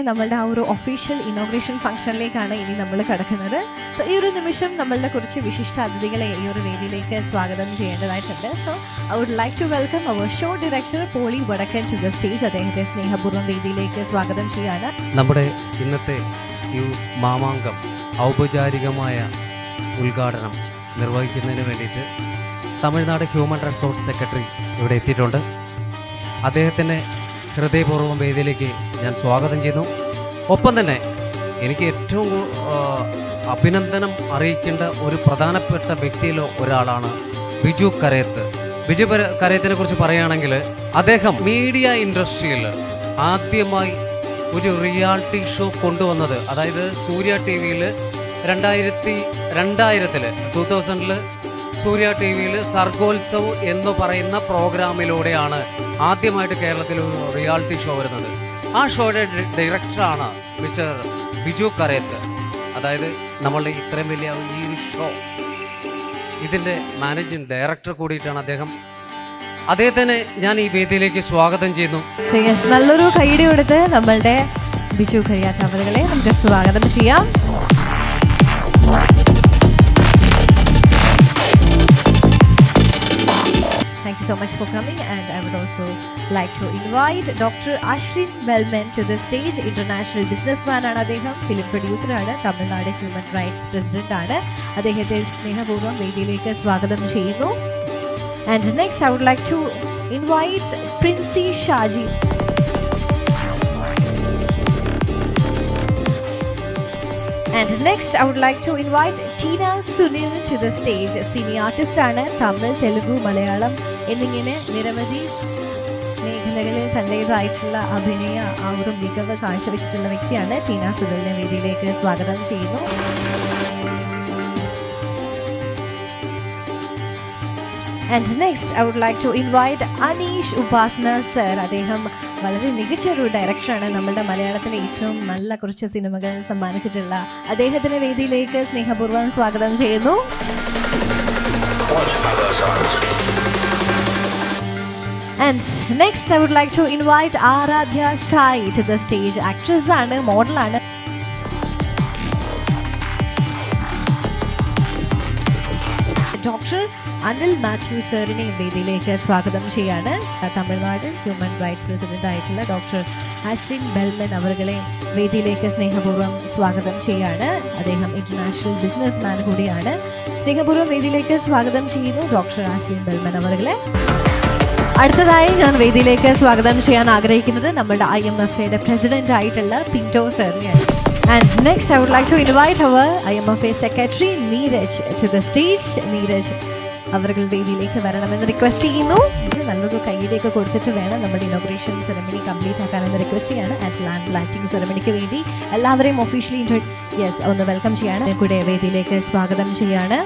നമ്മളുടെ ആ ഒരു ഒഫീഷ്യൽ ഇനോഗ്രേഷൻ ഫംഗ്ഷനിലേക്കാണ് ഇനി നമ്മൾ കടക്കുന്നത്. സോ ഈ ഒരു നിമിഷം നമ്മളുടെ കുറച്ച് വിശിഷ്ട അതിഥികളെ ഈ ഒരു വേദിയിലേക്ക് സ്വാഗതം ചെയ്യേണ്ടതായിട്ടുണ്ട്. So I would like to welcome our show director Poly Vadakkan to the stage. അദ്ദേഹത്തെ സ്നേഹപൂർവ്വം വേദിയിലേക്ക് സ്വാഗതം ചെയ്യാണ്. നമ്മുടെ ഇന്നത്തെ ഈ മാമാങ്കം ഔപചാരികമായ ഉദ്ഘാടനം നിർവഹിക്കുന്നതിന് വേണ്ടിയിട്ട് തമിഴ്നാട് ഹ്യൂമൻ റിസോഴ്സ് സെക്രട്ടറി ഇവിടെ എത്തിയിട്ടുണ്ട്. അദ്ദേഹത്തിനെ ഹൃദയപൂർവ്വം വേദിയിലേക്ക് ഞാൻ സ്വാഗതം ചെയ്യുന്നു. ഒപ്പം തന്നെ എനിക്ക് ഏറ്റവും അഭിനന്ദനം അറിയിക്കേണ്ട ഒരു പ്രധാനപ്പെട്ട വ്യക്തിയിലോ ഒരാളാണ് ബിജു കരയത്ത്. ബിജു കരയത്തിനെ കുറിച്ച് പറയുകയാണെങ്കിൽ അദ്ദേഹം മീഡിയ ഇൻഡസ്ട്രിയിൽ ആദ്യമായി ഒരു റിയാലിറ്റി ഷോ കൊണ്ടുവന്നത്, അതായത് സൂര്യ ടി വിയിൽ 2000 സൂര്യ ടി വിയിൽ സർഗോത്സവ് എന്ന് പറയുന്ന പ്രോഗ്രാമിലൂടെയാണ് ആദ്യമായിട്ട് കേരളത്തിൽ ഒരു റിയാലിറ്റി ഷോ വരുന്നത്. ആ ഷോയുടെ ഡയറക്ടറാണ് മിസ്റ്റർ ബിജു കരയത്ത്. അതായത് നമ്മളുടെ ഇത്രയും വലിയ ഈ ഒരു ഷോ ഇതിൻ്റെ മാനേജിംഗ് ഡയറക്ടർ കൂടിയിട്ടാണ് അദ്ദേഹം. അദ്ദേഹത്തിനെ ഞാൻ ഈ വേദിയിലേക്ക് സ്വാഗതം ചെയ്യുന്നു. നല്ലൊരു കൈയ്യടി കൊടുത്ത് നമ്മളുടെ ബിജു കരയത്ത് അവരെ നമുക്ക് സ്വാഗതം ചെയ്യാം. Thank you so much for coming, and I would also like to invite Dr. Ashwin Bellman to the stage. International businessman ആണ് അദ്ദേഹം, ഫിലിം പ്രൊഡ്യൂസർ ആണ്, തമിഴ്നാട് ഹ്യൂമൻ റൈറ്റ്സ് പ്രസിഡന്റ് ആണ്. അദ്ദേഹത്തെ സ്നേഹപൂർവ്വം വേദിയിലേക്ക് സ്വാഗതം ചെയ്യുന്നു. And next I would like to invite Princey Shaji. And next I would like to invite Tina Sunil to the stage. Senior artist ആണ്, തമിഴ്, തെലുഗു, മലയാളം എന്നിങ്ങനെ നിരവധി മേഖലകളിൽ തൻ്റേതായിട്ടുള്ള അഭിനയ ആ ഒരു മികവ് കാഴ്ചവെച്ചിട്ടുള്ള വ്യക്തിയാണ്. ടീന സുനിലിനെ വേദിയിലേക്ക് സ്വാഗതം ചെയ്യുന്നു. And next I would like to invite Anish Upasana sir. അദ്ദേഹം വളരെ മികച്ചൊരു ഡയറക്ടറാണ്, നമ്മുടെ മലയാളത്തിലെ ഏറ്റവും നല്ല കുറച്ച് സിനിമകൾ സമ്മാനിച്ചിട്ടുള്ള അദ്ദേഹത്തിനെ വേദിയിലേക്ക് സ്നേഹപൂർവ്വം സ്വാഗതം ചെയ്യുന്നു. And next I would like to invite Aradhya Sai to the stage. Actress ആണ്, മോഡൽ ആണ്. ഡോക്ടർ അനിൽ മാത്യു സാറിനെ വേദിയിലേക്ക് സ്വാഗതം ചെയ്യാണ്. തമിഴ്നാട് ഹ്യൂമൻ റൈറ്റ്സ് പ്രസിഡന്റ് ആയിട്ടുള്ള ഡോക്ടർ ആശ്വിൻ ബെൽമൻ അവരെ വേദിയിലേക്ക് സ്നേഹപൂർവ്വം സ്വാഗതം ചെയ്യാണ്. അദ്ദേഹം ഇന്റർനാഷണൽ ബിസിനസ് മാൻ കൂടിയാണ്. സ്നേഹപൂർവ്വം വേദിയിലേക്ക് സ്വാഗതം ചെയ്യുന്നു ഡോക്ടർ ആശ്വിൻ ബെൽമൻ അവരെ. അടുത്തതായി ഞാൻ വേദിയിലേക്ക് സ്വാഗതം ചെയ്യാൻ ആഗ്രഹിക്കുന്നത് നമ്മുടെ IMFAയുടെ പ്രസിഡന്റ് ആയിട്ടുള്ള Pinto സാറിനെയാണ്. And next I would like to invite our IMFA secretary Neeraj to the stage. Neeraj അവർക്ക് വേദിയിലേക്ക് വരണമെന്ന് റിക്വസ്റ്റ് ചെയ്യുന്നു. നല്ലൊരു കൈയിലേക്ക് കൊടുത്തിട്ട് വേണം നമ്മുടെ ഇനോഗ്രേഷൻ സെറമണി കംപ്ലീറ്റ് ആക്കാനെന്ന് റിക്വസ്റ്റ് ചെയ്യാണ്. ആൻഡ് ലാൻഡ് പ്ലാന്റിംഗ് സെറമണിക്ക് വേണ്ടി എല്ലാവരെയും ഒഫീഷ്യലി ഒന്ന് വെൽക്കം ചെയ്യാണ്. കൂടെ വേദിയിലേക്ക് സ്വാഗതം ചെയ്യാണ്.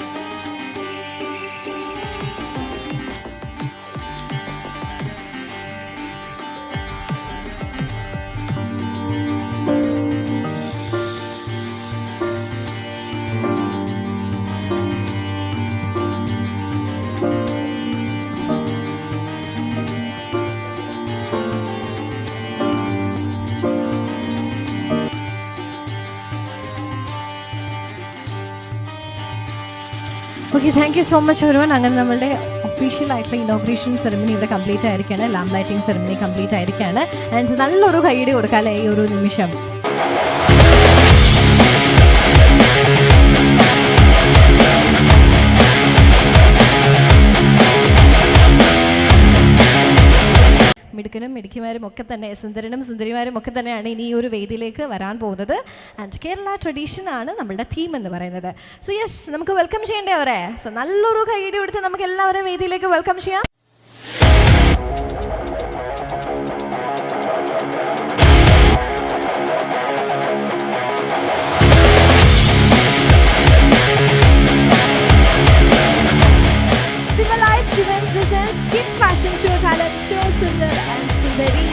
Okay, thank you so much ഒരുവൻ. അങ്ങനെ നമ്മളുടെ ഒഫീഷ്യൽ ആയിട്ടുള്ള ഇനോഗ്രേഷൻ സെറമണി ഇവിടെ കംപ്ലീറ്റ് ആയിരിക്കുകയാണ്. ലാംപ് ലൈറ്റിംഗ് സെറമണി കംപ്ലീറ്റ് ആയിരിക്കുകയാണ്. ആൻഡ് നല്ലൊരു കൈയ്യടി കൊടുക്കാമല്ലേ ഈ ഒരു നിമിഷം. മിടുക്കനും മിടുക്കിമാരും ഒക്കെ തന്നെ, സുന്ദരനും സുന്ദരിമാരും ഒക്കെ തന്നെയാണ് ഇനി ഈ ഒരു വേദിയിലേക്ക് വരാൻ പോകുന്നത്. ആൻഡ് കേരള ട്രഡീഷൻ ആണ് നമ്മളുടെ തീം എന്ന് പറയുന്നത്. സോ യെസ്, നമുക്ക് വെൽക്കം ചെയ്യേണ്ടേ അവരെ. സോ നല്ലൊരു കൈയ്യടി കൊടുത്ത് നമുക്ക് എല്ലാവരും വേദിയിലേക്ക് വെൽക്കം ചെയ്യാം. Civilites Events presents Kids Fashion Show Talent Show Sundar and Sundari.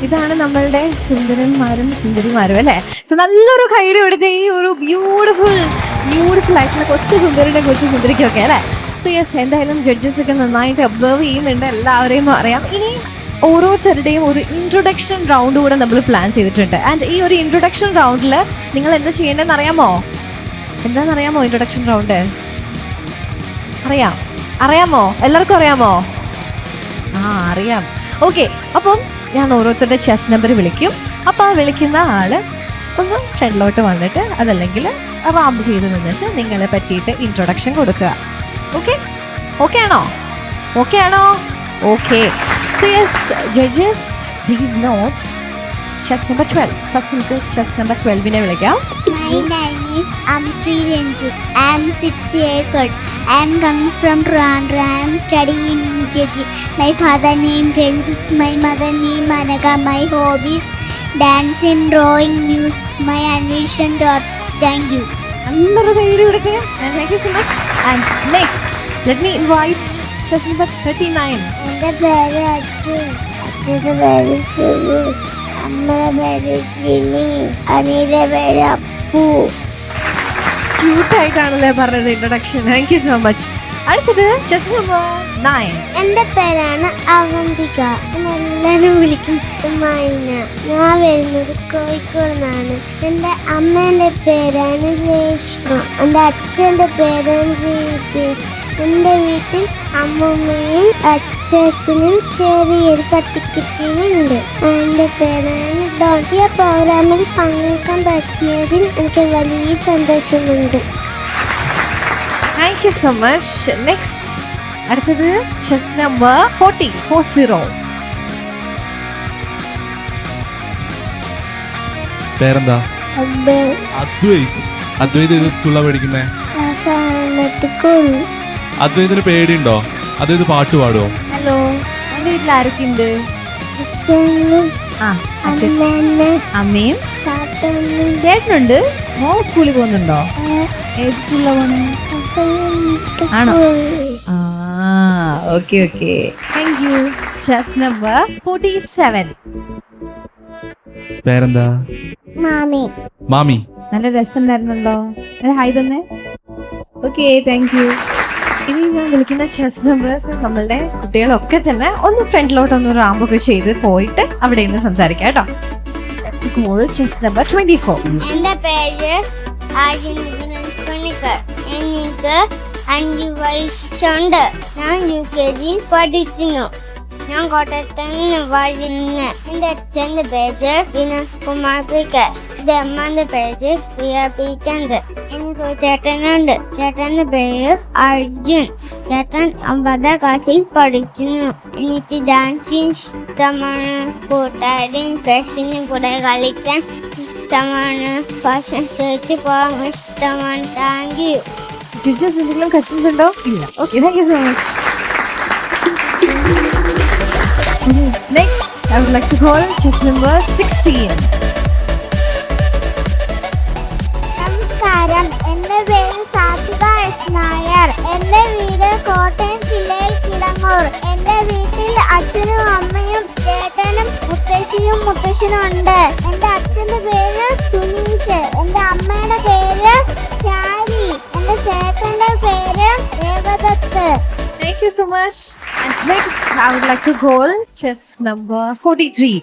ഇതാണ് നമ്മളുടെ സുന്ദരന്മാരും സുന്ദരിമാരും അല്ലേ. സോ നല്ലൊരു കൈയുടെ എടുത്ത് ഈ ഒരു ബ്യൂട്ടിഫുൾ ആയിട്ടുള്ള കൊച്ചു സുന്ദരിയുടെ കൊച്ചു സുന്ദരിക്കൊക്കെ അല്ലേ. സോ യെസ്, എന്തായാലും ജഡ്ജസ് ഒക്കെ നന്നായിട്ട് ഒബ്സർവ് ചെയ്യുന്നുണ്ട്, എല്ലാവരെയും അറിയാം. ഇനി ഓരോരുത്തരുടെയും ഒരു ഇൻട്രൊഡക്ഷൻ റൗണ്ട് കൂടെ നമ്മൾ പ്ലാൻ ചെയ്തിട്ടുണ്ട്. ആൻഡ് ഈ ഒരു ഇൻട്രൊഡക്ഷൻ റൗണ്ടിൽ നിങ്ങൾ എന്താ ചെയ്യേണ്ടതെന്ന് അറിയാമോ? എന്താണെന്നറിയാമോ ഇൻട്രൊഡക്ഷൻ റൗണ്ട്? അറിയാമോ? എല്ലാവർക്കും അറിയാമോ? അറിയാം. ഓക്കെ, അപ്പം ഞാൻ ഓരോരുത്തരുടെ ചെസ് നമ്പർ വിളിക്കും. അപ്പോൾ ആ വിളിക്കുന്ന ആൾ ഒന്ന് ഫ്രണ്ടിലോട്ട് വന്നിട്ട് അതല്ലെങ്കിൽ റാമ്പ് ചെയ്ത് നിന്നിട്ട് നിങ്ങളെ പറ്റിയിട്ട് ഇൻട്രൊഡക്ഷൻ കൊടുക്കുക. ഓക്കെ ആണോ? Okay. So yes judges, please note chest number 12. First നമുക്ക് ചെസ് നമ്പർ 12 വിളിക്കാം. My name is Amsri Ranjit. I am 6 years old. I am coming from Trivandrum. I am studying in UKG. My father name Ranjit. My mother name Anaka. My hobbies dancing, drawing, music. My ambition dot. Thank you. Another very good. Thank you so much. And next, let me invite chess number 39. എൻ്റെ പേര് അച്ഛൻ. അച്ഛൻ്റെ പേര് സുലു. അമ്മയുടെ പേര് ജിനി. അനിയുടെ പേര് അപ്പു. ക്യൂട്ടായിട്ടാണല്ലേ പറഞ്ഞത് introduction. Thank you so much. അടുത്തത് ചെസ് നമ്പർ 9. എൻ്റെ പേരാണ് അവന്തിക. എല്ലാവരും വിളിക്കും മൈന. ഞാൻ വരുന്നത് കോഴിക്കോട് നിന്നാണ്. എൻ്റെ അമ്മേൻ്റെ പേരാണ് രേഷ്മ. എൻ്റെ അച്ഛൻ്റെ പേരാണ് ദീപേഷ്. എൻ്റെ വീട്ടിൽ അമ്മമ്മയും അച്ഛനും ചെറിയൊരു പട്ടിക്കുട്ടിയുമുണ്ട്. എൻ്റെ പേരാണ് ഡോൺ. ഈ പ്രോഗ്രാമിൽ പങ്കെടുക്കാൻ പറ്റിയതിൽ എനിക്ക് വലിയ സന്തോഷമുണ്ട്. Thank you so much. Next, അടുത്തത് ചെസ് നമ്പർ 40. പേരെന്താ? എൻ്റെ അദ്വൈത്. അദ്വൈത് ഏത് സ്കൂളിലാണ് പഠിക്കുന്നത്? അദ്വൈതിന് പേടിയുണ്ടോ? അദ്വൈത് പാട്ട് പാടുമോ? ഹലോ, എന്റെ വീട്ടിൽ ആരൊക്കെ ഉണ്ട്? അമ്മയും ചേട്ടനുണ്ട്. മോൻ സ്കൂളിൽ പോകുന്നുണ്ടോ? ഏത് സ്കൂളിലാണ് പോണേ? ആണോ? Okay okay, thank you. Chess number 47. പേരെന്താ? മാമി. നല്ല രസമുണ്ടായിരുന്നല്ലോ. ഹായ് തന്നെ. Okay, thank you. ഇനി ഞാൻ വിളിക്കുന്ന ചെസ് നമ്പേഴ്സ് നമ്മളുടെ കുട്ടികളൊക്കെ തന്നെ ഒന്ന് ഫ്രണ്ടിലോട്ടൊന്ന് റാമ്പൊക്കെ ചെയ്ത് പോയിട്ട് അവിടെ നിന്ന് സംസാരിക്കാം കേട്ടോ. Chess number 24. എന്റെ പേര് എനിക്ക് 5 വയസ്സുണ്ട്. ഞാൻ UKG പഠിക്കുന്നു. ഞാൻ കോട്ടയത്തിന് വായിക്കുന്നു. എന്റെ അച്ഛന്റെ പേര് വിനോദ് കുമാർ PK. എന്റെ അമ്മന്റെ പേര് PRP ചന്ദ്. എനിക്ക് ഒരു ചേട്ടനുണ്ട്. ചേട്ടന്റെ പേര് അർജുൻ. ചേട്ടൻ 9ാം ക്ലാസ്സിൽ പഠിക്കുന്നു. എനിക്ക് ഡാൻസിങ് ഇഷ്ടമാണ്. കൂട്ടുകാരും ഫാഷനും കൂടെ കളിക്കാൻ ഇഷ്ടമാണ്. ഫാഷൻ ഷോയ്ക്ക് പോകാൻ ഇഷ്ടമാണ്. Thank you. ജഡ്ജസ് എന്തെങ്കിലും ക്വസ്റ്റ്യൻസ് ഉണ്ടോ? ഇല്ല. Okay, thank you so much. Next, I would like to call chess number 16. നമസ്കാരം, എന്റെ പേര് സാത്വിക S. നായർ. എന്റെ വീട് കോട്ടയം ജില്ലയിൽ കിടങ്ങൂർ. എന്റെ വീട്ടിൽ അച്ഛനും അമ്മയും ചേട്ടനും മുത്തശ്ശനും ഉണ്ട്. എന്റെ അച്ഛന്റെ പേര് സുനീഷ്. എന്റെ അമ്മയുടെ പേര് ശാരി. എന്റെ ചേട്ടന്റെ പേര് Devadath. Thank you so much. And next, I would like to call chess number 43.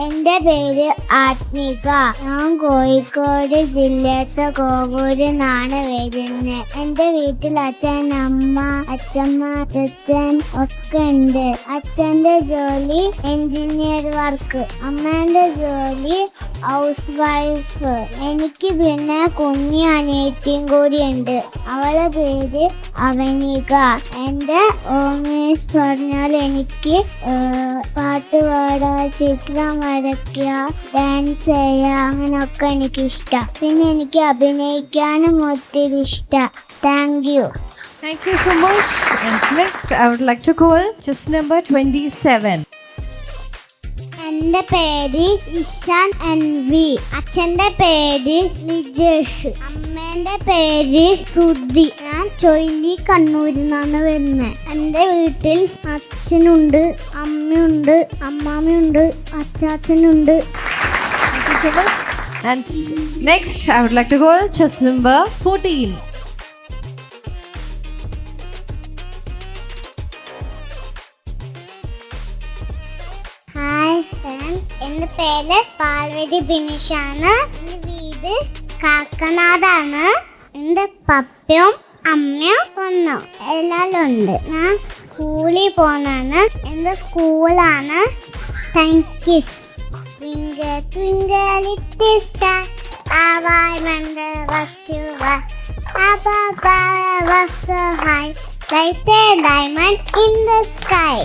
എന്റെ പേര് ആത്മിക. ഞാൻ കോഴിക്കോട് ജില്ലത്തെ കോവൂരിന്നാണ് വരുന്നത്. എന്റെ വീട്ടിൽ അച്ഛൻ, അമ്മ, അച്ഛമ്മ, അച്ഛൻ ഒക്കെ ഉണ്ട്. അച്ഛന്റെ ജോലി എഞ്ചിനീയർ വർക്ക്, അമ്മേന്റെ ജോലി ഹൗസ് വൈഫ്. എനിക്ക് പിന്നെ കുഞ്ഞി അനിയത്തിയും കൂടി ഉണ്ട്. അവളെ പേര് അവനിക. എന്റെ ഓമേഷ് പറഞ്ഞാൽ എനിക്ക് പാട്ട് പാടുക, ചിത്രം വരയ്ക്കുക, ഡാൻസ് ചെയ്യുക, അങ്ങനെയൊക്കെ എനിക്ക് ഇഷ്ടം. പിന്നെ എനിക്ക് അഭിനയിക്കാനും ഒത്തിരി ഇഷ്ടം. Thank you. Thank you so much. And next, I would like to call chess number 27. എന്റെ പേര് ഇഷാൻ NV. അച്ഛന്റെ പേര് നിജേഷ്. അമ്മേന്റെ പേര് സുധി. ഞാൻ ചൊല്ലി കണ്ണൂരിൽ നിന്നാണ് വരുന്നത്. എന്റെ വീട്ടിൽ അച്ഛനുണ്ട്, അമ്മയുണ്ട്, അമ്മാമ്മയുണ്ട്, അച്ചാച്ചനുണ്ട്. Thank you so much. And next, I would like to call chess number 14. Hi front, എന്റെ പേര് പാർവതി ബിനിഷാണ്. എന്റെ വീട് കാക്കനാടാണ്. എന്റെ പപ്പയും അമ്മയും ഒന്നും എല്ലാവരും ഉണ്ട്. ഞാൻ സ്കൂളിൽ പോകുന്നതാണ്. എന്റെ സ്കൂളാണ് ടൈൻകിസ്. Twinkle twinkle little star, how I wonder what you are. Above was so high, like a diamond in the sky.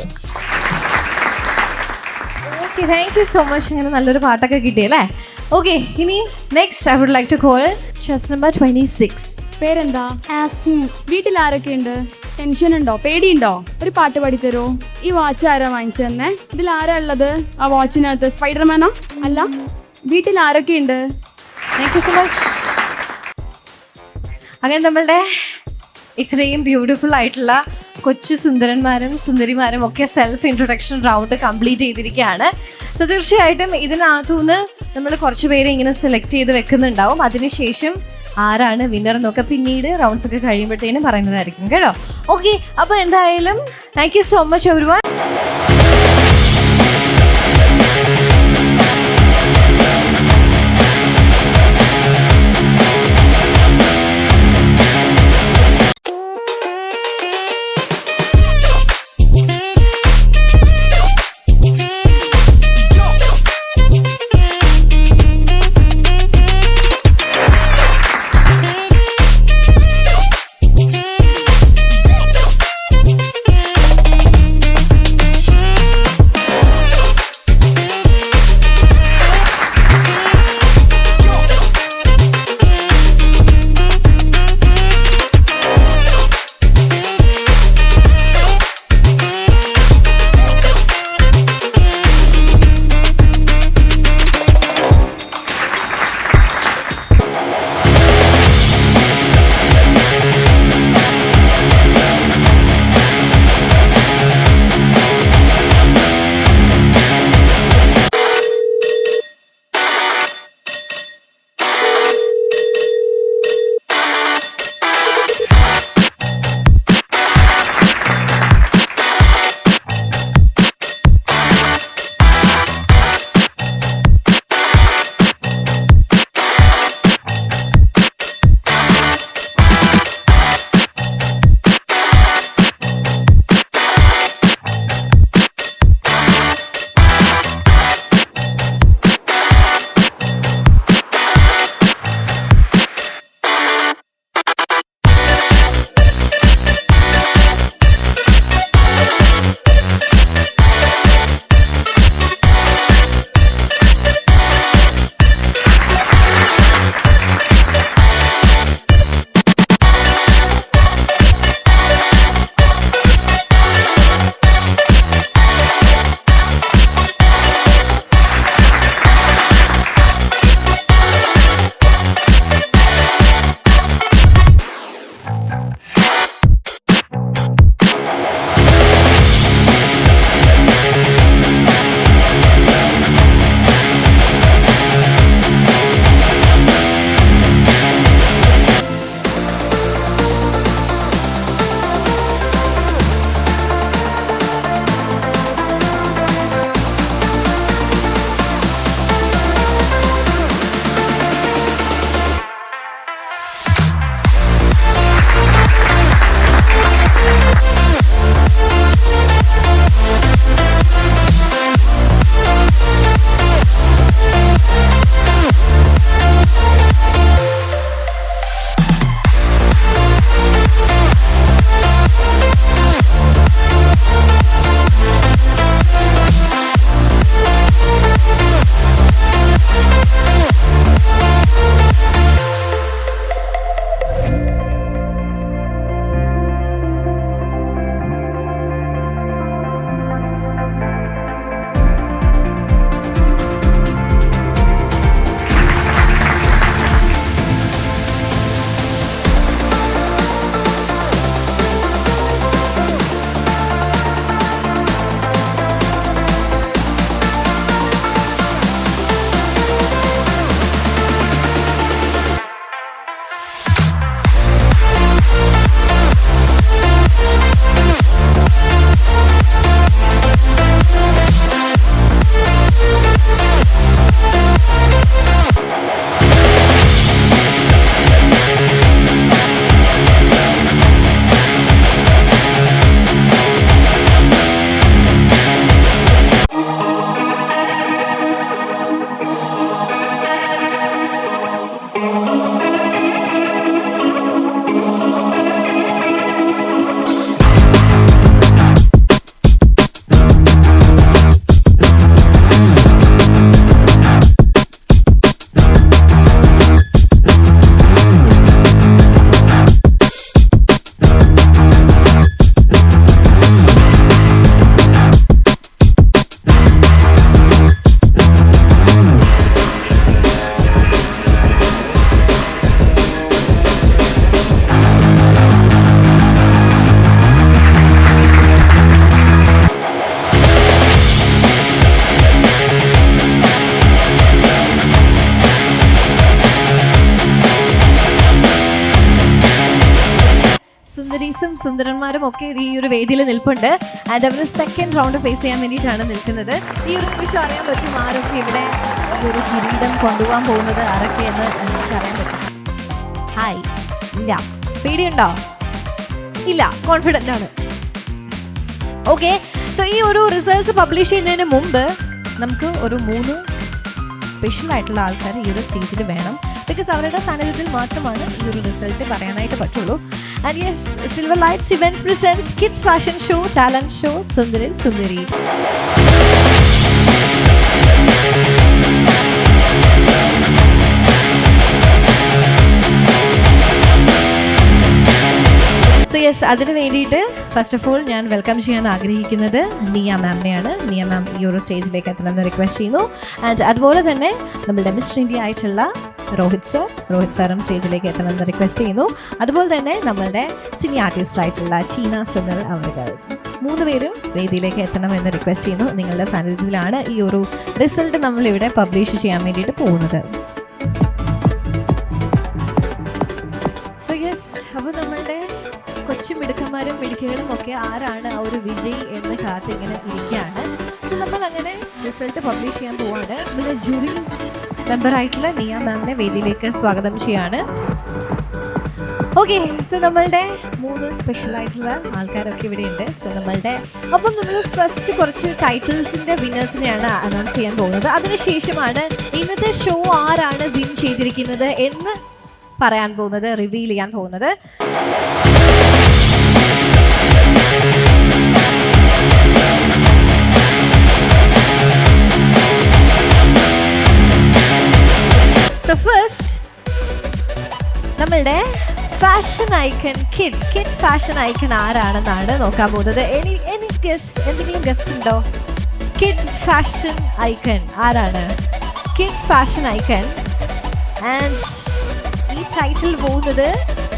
Okay, thank you so much. അങ്ങനെ നല്ലൊരു പാട്ടൊക്കെ കിട്ടിയല്ലേ. ഓക്കെ, ഇനി next I would like to call chest number 26. പേരെന്താ? വീട്ടിൽ ആരൊക്കെയുണ്ട്? Tension ഉണ്ടോ? പേടിയുണ്ടോ? ഒരു പാട്ട് പാടിത്തരോ? ഈ വാച്ച് ആരാ വാങ്ങിച്ചു തന്നെ? ഇതിൽ ആരാ ഉള്ളത്? ആ വാച്ചിനകത്ത് സ്പൈഡർമാനാ? അല്ല, വീട്ടിൽ ആരൊക്കെയുണ്ട്? Thank you so much. അങ്ങനെ നമ്മളുടെ ഇത്രയും ബ്യൂട്ടിഫുൾ ആയിട്ടുള്ള കൊച്ചു സുന്ദരന്മാരും സുന്ദരിമാരും ഒക്കെ സെൽഫ് ഇൻട്രൊഡക്ഷൻ റൗണ്ട് കംപ്ലീറ്റ് ചെയ്തിരിക്കുകയാണ്. സോ തീർച്ചയായിട്ടും ഇതിനകത്തുനിന്ന് നമ്മൾ കുറച്ച് പേരെ ഇങ്ങനെ സെലക്ട് ചെയ്ത് വെക്കുന്നുണ്ടാവും. അതിനുശേഷം ആരാണ് വിന്നർ എന്നൊക്കെ പിന്നീട് റൗണ്ട്സ് ഒക്കെ കഴിയുമ്പോഴത്തേനും പറയുന്നതായിരിക്കും കേട്ടോ. ഓക്കെ, അപ്പോൾ എന്തായാലും thank you so much everyone. ക്യൂട്ടീസും സുന്ദരന്മാരും ഒക്കെ ഈ ഒരു വേദിയിൽ നിൽപ്പുണ്ട്. ആൻഡ് അവർ സെക്കൻഡ് റൗണ്ട് ഫേസ് ചെയ്യാൻ വേണ്ടിയിട്ടാണ് നിൽക്കുന്നത്. ഈ ഒരു നിമിഷം അറിയാൻ പറ്റും ആരൊക്കെ ഇവിടെ ഈ ഒരു കിരീടം കൊണ്ടുപോകാൻ പോകുന്നത് ആരൊക്കെയെന്ന് നിങ്ങൾക്ക് അറിയാൻ പറ്റും. ഹായ്, ഇല്ല, പേടിയുണ്ടോ? ഇല്ല, കോൺഫിഡൻ്റ് ആണ്. ഓക്കെ, സോ ഈ ഒരു റിസൾട്ട്സ് പബ്ലിഷ് ചെയ്യുന്നതിന് മുമ്പ് നമുക്ക് ഒരു 3 സ്പെഷ്യൽ ആയിട്ടുള്ള ആൾക്കാർ ഈ ഒരു സ്റ്റേജിൽ വേണം. ബിക്കോസ് അവരുടെ സാന്നിധ്യത്തിൽ മാത്രമാണ് ഈ ഒരു റിസൾട്ട് പറയാനായിട്ട് പറ്റുള്ളൂ. And yes, silver lights events presents kids fashion show, talent show Sundari Sundari. So yes, അതിന് വേണ്ടിയിട്ട് ഫസ്റ്റ് ഓഫ് ഓൾ ഞാൻ വെൽക്കം ചെയ്യാൻ ആഗ്രഹിക്കുന്നത് നിയ മാമിനെയാണ്. നിയ മാം ഈ ഒരു സ്റ്റേജിലേക്ക് എത്തണമെന്ന് റിക്വസ്റ്റ് ചെയ്യുന്നു. ആൻഡ് അതുപോലെ തന്നെ നമ്മളുടെ മിസ്റ്റർ ഇന്ത്യ ആയിട്ടുള്ള രോഹിത് സാറും സ്റ്റേജിലേക്ക് എത്തണമെന്ന് റിക്വസ്റ്റ് ചെയ്യുന്നു. അതുപോലെ തന്നെ നമ്മളുടെ സിനി ആർട്ടിസ്റ്റ് ആയിട്ടുള്ള ടീന സുനിൽ അവർ 3 പേരും വേദിയിലേക്ക് എത്തണമെന്ന് റിക്വസ്റ്റ് ചെയ്യുന്നു. നിങ്ങളുടെ സാന്നിധ്യത്തിലാണ് ഈ ഒരു റിസൾട്ട് നമ്മളിവിടെ പബ്ലിഷ് ചെയ്യാൻ വേണ്ടിയിട്ട് പോകുന്നത്. സോ യെസ്, അപ്പോൾ നമ്മളുടെ കൊച്ചു മിടുക്കന്മാരും മിടുക്കികളും ഒക്കെ ആരാണ് ആ ഒരു വിജയ് എന്ന് കാത്തിങ്ങനെ ഇരിക്കുകയാണ്. സോ നമ്മൾ അങ്ങനെ റിസൾട്ട് പബ്ലിഷ് ചെയ്യാൻ പോവാണ്. നമ്മുടെ ജൂറി മെമ്പറായിട്ടുള്ള നിയ മാമിനെ വേദിയിലേക്ക് സ്വാഗതം ചെയ്യാണ്. ഓക്കെ, സോ നമ്മളുടെ 3 സ്പെഷ്യൽ ആയിട്ടുള്ള ആൾക്കാരൊക്കെ ഇവിടെയുണ്ട്. സോ നമ്മളുടെ അപ്പം നമ്മൾ ഫസ്റ്റ് കുറച്ച് ടൈറ്റിൽസിൻ്റെ വിന്നേഴ്സിനെയാണ് അനൗൺസ് ചെയ്യാൻ പോകുന്നത്. അതിനുശേഷമാണ് ഇന്നത്തെ ഷോ ആരാണ് വിൻ ചെയ്തിരിക്കുന്നത് എന്ന് പറയാൻ പോകുന്നത്, റിവീൽ ചെയ്യാൻ പോകുന്നത്. സോ ഫസ്റ്റ് നമ്മളുടെ fashion icon kid fashion icon ആരാണെന്നാണ് നോക്കാൻ പോകുന്നത്. എന്തെങ്കിലും ഗസ് ഉണ്ടോ? കിഡ് ഫാഷൻ ഐക്കൺ ആരാണ്? Kid fashion icon. ആൻഡ് ഈ ടൈറ്റിൽ പോകുന്നത്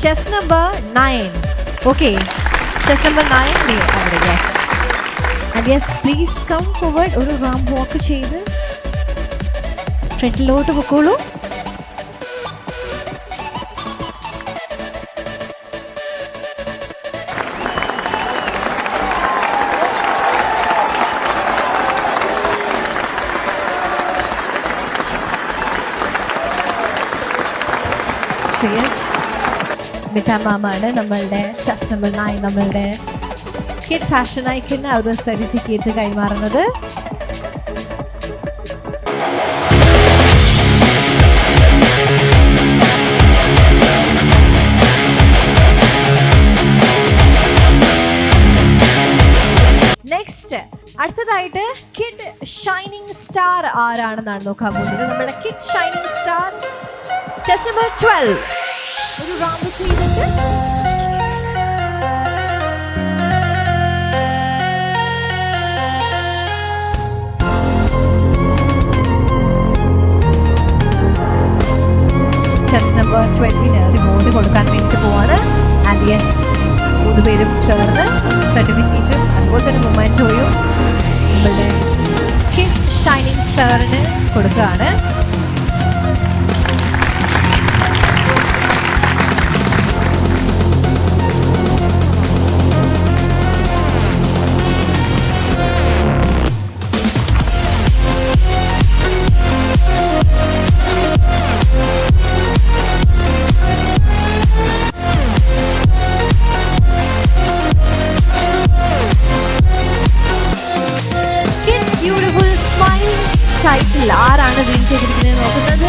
chest number 9. Okay, chest number 9 അവിടെ. Yes, and yes, please come forward. ഒരു റാമ്പ് വാക്ക് ചെയ്ത് ഫ്രണ്ടിലോട്ട് പൊക്കോളൂ. മിഠാമാണ് നമ്മളുടെ ചെസ് നമ്പർ 9 നമ്മളുടെ കിഡ് ഫാഷൻ ഐക്കന് ആ ഒരു സർട്ടിഫിക്കറ്റ് കൈമാറുന്നത്. നെക്സ്റ്റ് അടുത്തതായിട്ട് കിഡ് ഷൈനിങ് സ്റ്റാർ ആരാണെന്നാണ് നോക്കാൻ പോകുന്നത്. നമ്മുടെ kid shining star chess number 12. ഒരു റാമ്പ് ചെയ്തിട്ട് ചെസ് നമ്പർ 20 റിമോട്ട് കൊടുക്കാൻ വേണ്ടിയിട്ട് പോവാണ്. ആൻഡ് യെസ്, 3 പേരും ചേർന്ന് സർട്ടിഫിക്കറ്റും അതുപോലെ തന്നെ മൊമെന്റോയും നമ്മളുടെ കിഡ് ഷൈനിങ് സ്റ്റാറിന് കൊടുക്കുകയാണ്. ടൈറ്റിൽ ആരാണ് വിൻ ചെയ്തിരിക്കുന്നത് നോക്കുന്നത്.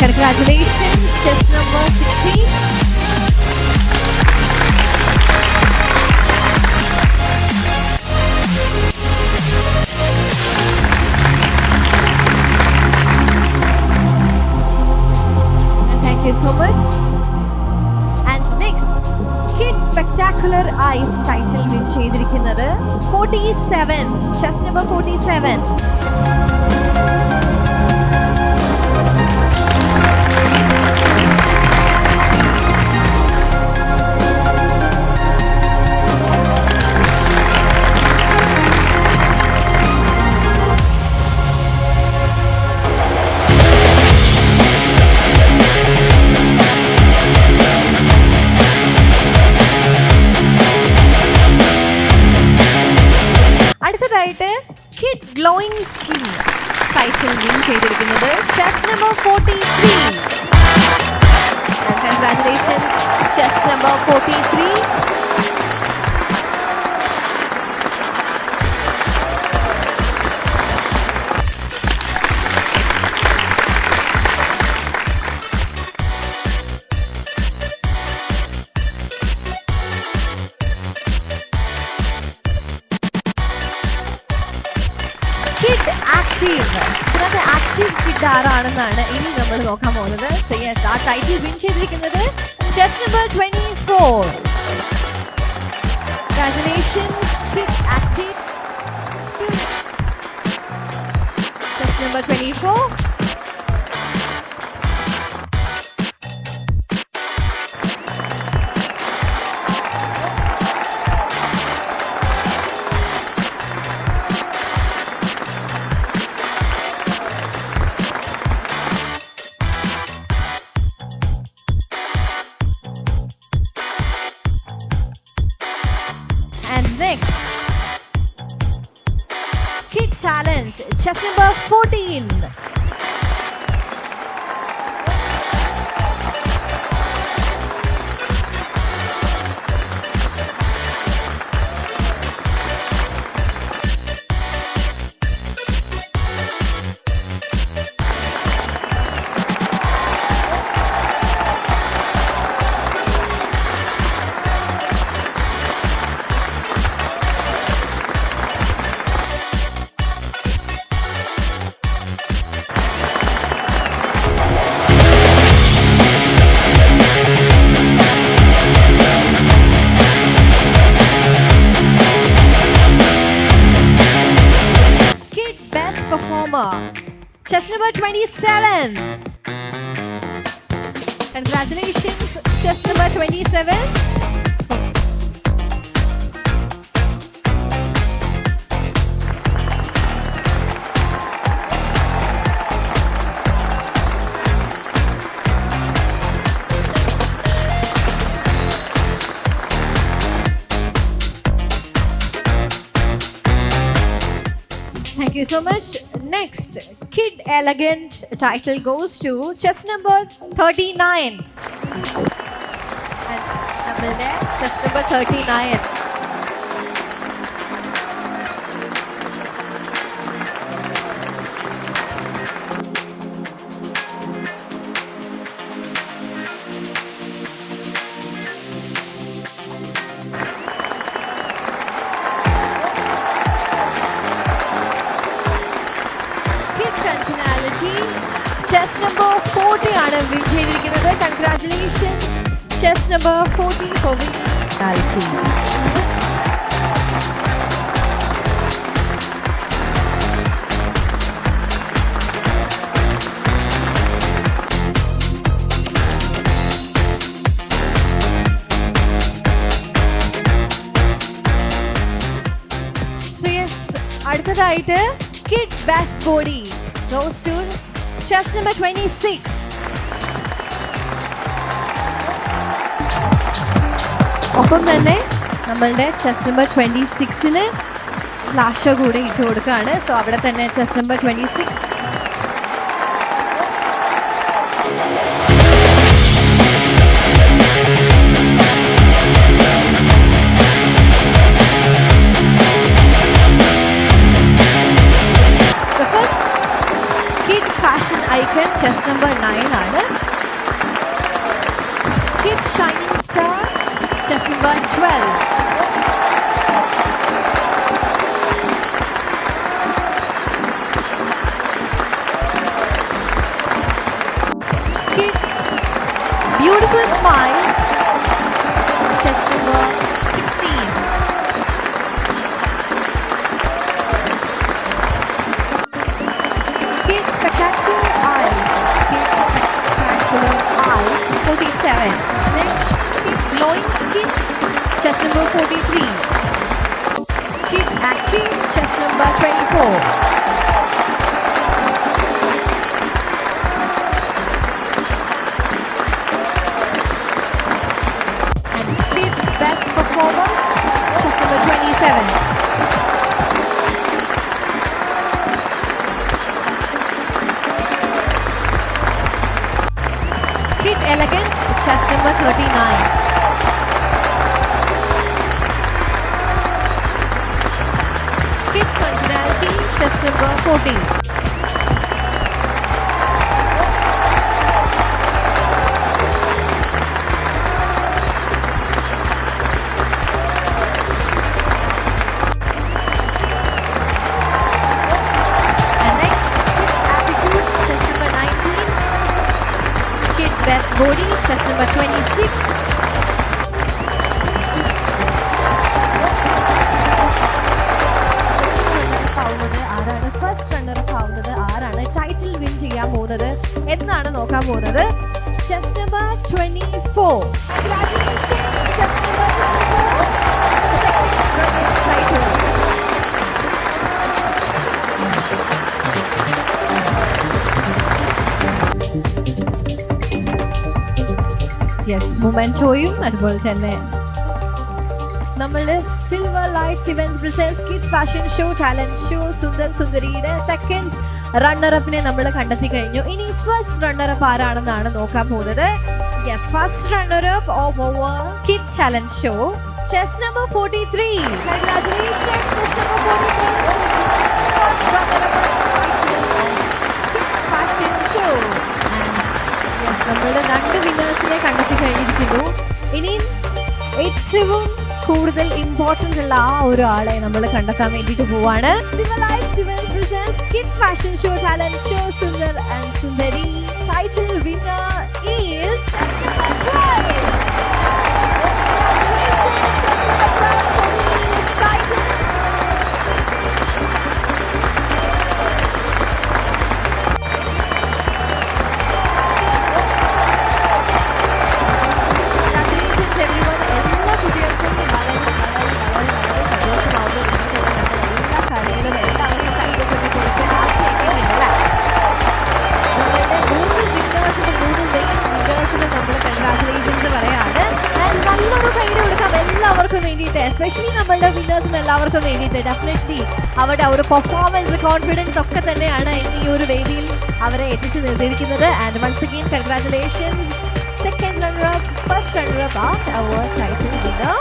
Congratulations, chess number 16. Thank you so much. And next, Kid Spectacular Eyes title win ചെയ്തിരിക്കുന്നത് 47, chess number 47. number 43. And congratulations, chest number 43. Kid active. ഇതിനകത്ത് ആക്റ്റീവ് കിഡ് ആരാണെന്നാണ് ഇനി നമ്മൾ നോക്കാൻ പോകുന്നത്. സോ യെസ്, ആ ടൈറ്റിൽ വിൻ ചെയ്തിരിക്കുന്നത് chess number 24. Congratulations kid active. Chess number 24. And next, Kid Talent, chess number 14. Performer, chess number 27. Congratulations, chess number 27. Thank you so much. Next, Kid Elegant title goes to chess number 39. And നമ്മളുടെ chess number 39. Chess number 40 ആണ് win ചെയ്തിരിക്കുന്നത്. Congratulations, chess number 40 for winning functionality. So yes, അടുത്തതായിട്ട് Kid Best Body goes to chess number 26. ഒപ്പം തന്നെ നമ്മളുടെ chess number 26-ന് slash കൂടെ ഇട്ട് കൊടുക്കുകയാണ്. സോ അവിടെ തന്നെ chess number 26. Icon chess number 9 ആണ്. Kid Shining Star chess number 12. Kid Beautiful Smile chess number 16. Kid Spectacular Eyes 47. Next, Kid Glowing Skin, chess number 43. Kid Active, chess number 24. And Kid Best Performer, chess number 27. elegant, chest number 39. Kid functionality, chest number 14. And next, kid aptitude, chest number 19. Kid best body, chest number 26. First runner ആവുന്നത് ആരാണ്, title win ചെയ്യാൻ പോകുന്നത് എന്നാണ് നോക്കാൻ പോകുന്നത്. Chest number 24. Chest number 24. Yes, മൊമെന്റോയും അതുപോലെ തന്നെ നമ്മളുടെ silver lights events presents kids fashion show talent show Sundar സുന്ദരിയുടെ സെക്കൻഡ് റണ്ണറപ്പിനെ നമ്മൾ കണ്ടെത്തി കഴിഞ്ഞു. ഇനി ഫസ്റ്റ് റണ്ണറപ്പ് ആരാണെന്നാണ് നോക്കാൻ പോകുന്നത്. Yes, first runner up of our kid talent show, chest number 43. Congratulations, chess number 43. First runner-up kids fashion show. And yes, നമ്മളുടെ 2 വിന്നേഴ്സിനെ കണ്ടെത്തി കഴിഞ്ഞിരിക്കുന്നു. ഇനിയും ഏറ്റവും കൂടുതൽ ഇമ്പോർട്ടൻ്റ് ഉള്ള ആ ഒരു ആളെ നമ്മൾ കണ്ടെത്താൻ വേണ്ടിയിട്ട് പോവാണ്. Kids fashion show talent show Sundar and Sundari title winner is especially നമ്മളുടെ വിന്നേഴ്സിന് എല്ലാവർക്കും വേണ്ടിയിട്ട് ഡെഫിനറ്റ്ലി അവരുടെ ഒരു പെർഫോമൻസ് കോൺഫിഡൻസ് ഒക്കെ തന്നെയാണ് ഈ ഒരു വേദിയിൽ അവരെ എത്തിച്ചു നിർത്തിയിരിക്കുന്നത്. And once again congratulations, second runner up, first runner up, our title winner